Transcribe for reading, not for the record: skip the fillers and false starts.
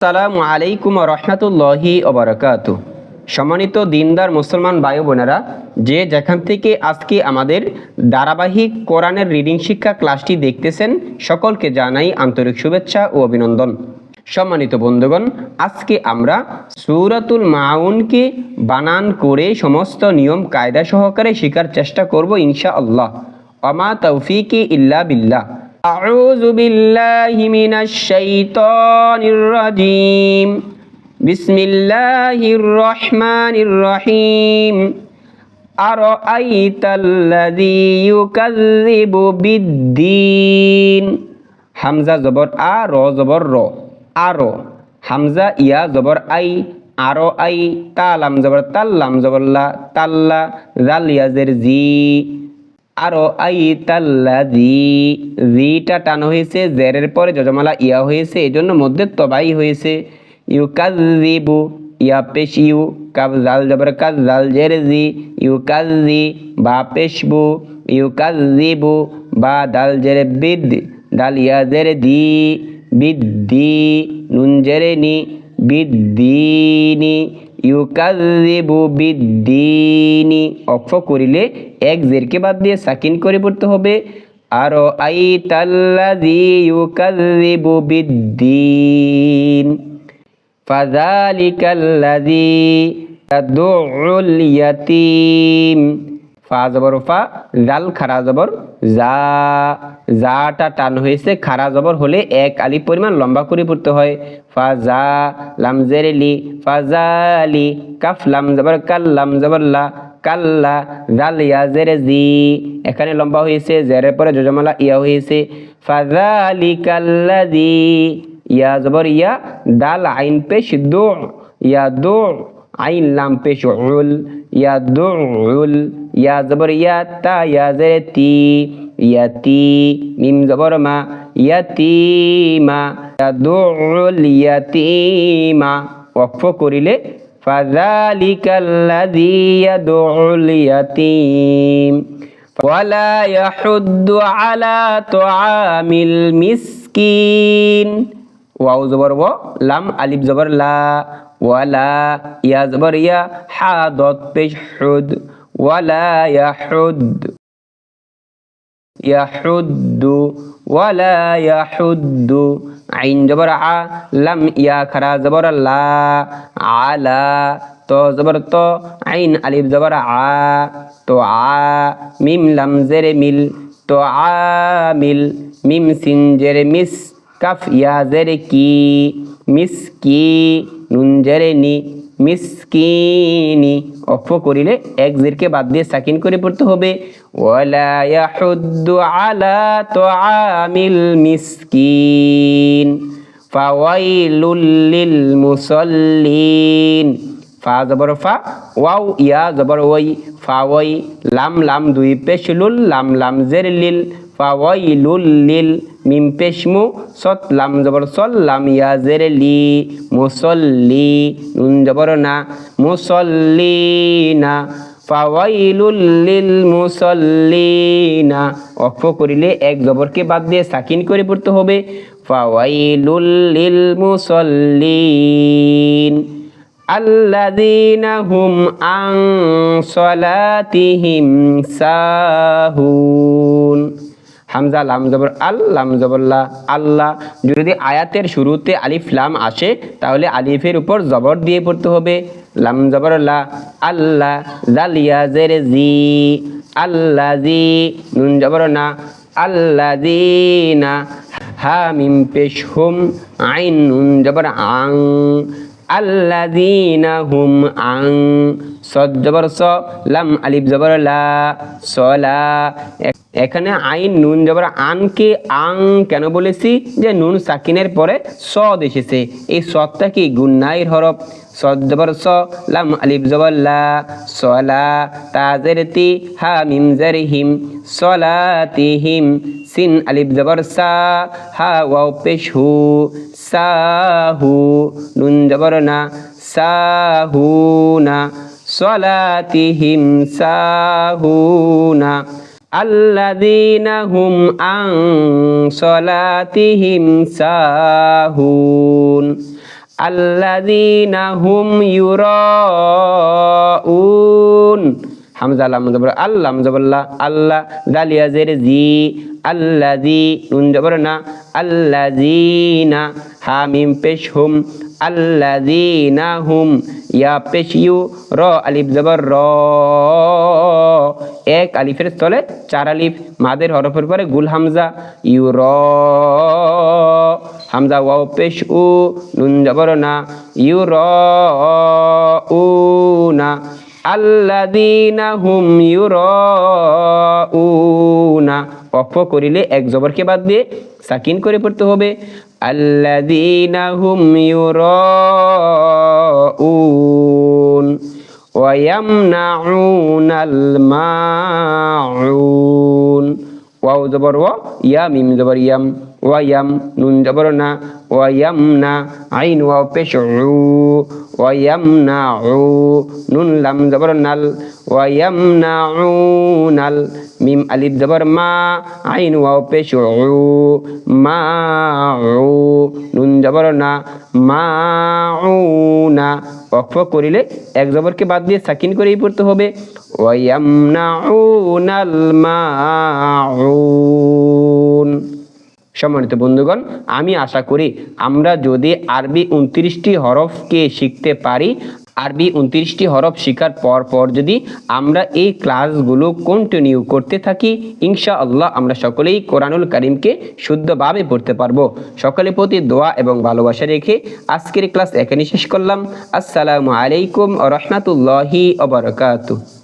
আসসালামু আলাইকুম রহমতুল্লাহি ওবারাকাতু। সম্মানিত দিনদার মুসলমান ভাই বোনেরা, যে যেখান থেকে আজকে আমাদের ধারাবাহিক কোরআনের রিডিং শিক্ষা ক্লাসটি দেখতেছেন, সকলকে জানাই আন্তরিক শুভেচ্ছা ও অভিনন্দন। সম্মানিত বন্ধুগণ, আজকে আমরা সূরাতুল মাউনকে বানান করে সমস্ত নিয়ম কায়দা সহকারে শেখার চেষ্টা করব ইনশাআল্লাহ। ওমা তৌফিকি ইল্লা বিল্লাহ। أعوذ بالله من الشيطان الرجيم. بسم الله الرحمن الرحيم. أرأيت الذي يكذب بالدين. হামজা জবর আ, র জবর র, আরো। হামজা ইয়া জবর আই, আরো আই। তা লাম জবর তাল, লাম জবর লা, তাল্লা। জাল ইয়াজের জি, আরো আই তাল্লাযী। জিটা টানো হয়েছে, জেরের পরে যজমালা ইয়া হয়েছে, এই জন্য মধ্যে তবাই হয়েছে। ইউকাযযিবু, ইয়া পেশ ইউ, কাব জাল জবর কাজ, জাল জের জি। ইউকাযযি, বা পেশ বু। ইউকাযযিবু, বা দাল জের বিদ, দাল ইয়া জের দি। বিদ্দি, নুন জেরে নি। বিদ্দিনি, ইউকাযযিবু বিদ্দিনি। অক্ষ করিলে এক জেরকে বাদ দিয়ে সাকিন করে পড়তে হবে। আরো আইতাল্লাযী ইউকাযযিবু বিদ্দিন। ফাযালিকাল্লাযী ইয়াদউল ইয়াতীম। ফা জবর ফা, জাল খারা জবর জা। জাটা টান হয়েছে, খারা জবর হলে এক আলিফ পরিমাণ লম্বা করে পড়তে হয়। ফাজা, লাম জেরে লি, ফাজালি। কাফ লাম জবর কাল, লাম জবর লা, কাল্লা। জাল ইয়া জেরে জি, এখানে লম্বা হয়েছে, জেরের পরে যজমালা ইয়া হয়েছে। ফাযালিকাল্লাযী, ইয়া জবর ইয়া, দাল আইন পেশ দু, ইয়া দু। আইন লাম পেশ উল, ইয়া দুল। ইয়া জবর ইয়া, তা ইয়া জেরে তি, ইয়াতি। মিম জবর মা, ইয়াতিমা। ইয়াদুল ইয়াতিমা। ওয়াকফ করিলে ফাযালিকাল্লাযী ইয়াদউল ইয়াতীম। ওয়ালা ইয়াহুদ্দু আলা তুআমিল মিসকিন। ওয়াও জবর ওয়া, লাম আলিফ জবর লা। ওয়ালা, ইয়া জবর ইয়া, হা দত পেশ হুদ। ওয়ালা ইয়াহুদ, ইয়াহুদ্দু। ওয়ালা ইয়াহুদ্দু। আইন জবর আ, লাম ইয়া খারা জবর লা, আলা। তো জবর তো, আইন আলিফ জবর আ, তো আ। মিম লাম জেরে মিল, তো আমিল। মিম সিন জেরে মিস, কাফ ইয়া জেরে কি, মিসকি। নুন জেরে নি, মিসকিনি। অক্ষ করিলে এক জেরকে বাদ দিয়ে সাকিন করে পড়তে হবে। ওয়ালা ইয়াহুদ্দু আলা তুআমিল মিসকিন। ফাওয়াইলুল লিল মুসাল্লিন। ফা জবর ফা, ওয়াও ইয়া জবর ওয়াই, ফাওয়াই। লাম লাম দুই পেশ লুল, লাম লাম জের লিল। ফাওয়াইলুল লিল, মিম পেশ মু, সত লাম জবর সল, লাম ইয়া জের লি। মুসল্লি, নুন জবর না, মুসল্লিনা। ফাওয়াইলুল লিল মুসল্লিনা। অক্ষ করিলে এক জবরকে বাদ দিয়ে সাকিন করে পড়তে হবে। ফাওয়াইলুল লিল মুসল্লিন আল্লাযীনা হুম আন সালাতিহিম সাহুন। হামজা লাম জবর আল, লাম জবর লা, আল্লাহ। যদি আয়াতের শুরুতে আলিফ লাম আসে তাহলে আলিফের উপর জবর দিয়ে পড়তে হবে। লাম জবর লা, আল্লাহ। জাল ইয়া জের জি, আল্লাযী। নুন জবর না, আল্লাযীনা। হা মিম পেশ হুম, আইন নুন জবর আং, আল্লাযীনা হুম আং। সদ জবর স, লাম আলিফ জবর লা, সলা। এখানে আইন নুন জবর আনকে আং কেন বলেছি? যে নুন সাকিনের পরে সদ এসেছে, এই সদটা কি গুন্নাইর হরফ। সদ জবর স, লাম আলিফ জবর লা, সলা। তা জের তি, হা মিম জের হিম, সলাতিহিম। সিন আলিফ জবর সা, হা ওয়াও পেশ হু, সাহু। নুন জবর না, সাহুনা। সলাতিহিম সাহুনা। আল্লাযীনা হুম আন সালাতিহিম সাহুন। আল্লাযীনা হুম ইউরাউন হামজা লাম জবর আল্লাহ জবরল্লা আল্লাহ দালিয়া জের জি আল্লাযী নুন জবর না আল্লাযীনা হা মিম পেশ হুম আল্লাযীনা হুম ইয়া পেশ ইউ র আলিফ জবর র এক আলিফের স্থলে চার আলিফ মাদের হরফের পরে গুল হামজা ইউ র হামজা ওয়াও পেশ উ নুন জবর না ইউ র উ না আল্লাযীনা হুম ইউরাউনা ওয়াকফ করিলে এক জবরকে বাদ দিয়ে সাকিন করে পড়তে হবে আল্লাযীনা হুম ইউরাউন ওয়া ইয়ামনাউনাল মাউন ওয়াও জবর ওয়া ইয়া মিম জবর ইয়াম ওয়া ইয়াম নুন জবর না ওয়া ইয়ামনা আইন ওয়াও পেশ উ ওয়া ইয়ামনাউ নুন লাম জবর নাল ওয়া ইয়ামনাউনাল মিম আলিফ জবর মা আইন ওয়াও পেশ উ মাউ নুন জবর না মাউনা ওয়াকফ করিলে এক জবরকে বাদ দিয়ে সাকিন করেই পড়তে হবে ওয়া ইয়ামনাউনাল মাউন। সম্মানিত বন্ধুগণ, আমি আশা করি আমরা যদি আরবি 29টি হরফকে শিখতে পারি, আরবি 29টি হরফ শেখার পর যদি আমরা এই ক্লাসগুলো কন্টিনিউ করতে থাকি, ইনশাআল্লাহ আমরা সকলেই কোরআনুল কারীমকে শুদ্ধভাবে পড়তে পারবো। সকলের প্রতি দোয়া এবং ভালোবাসা রেখে আজকের ক্লাস এখানেই শেষ করলাম। আসসালামু আলাইকুম ওয়া রাহমাতুল্লাহি ওয়া বারাকাতুহু।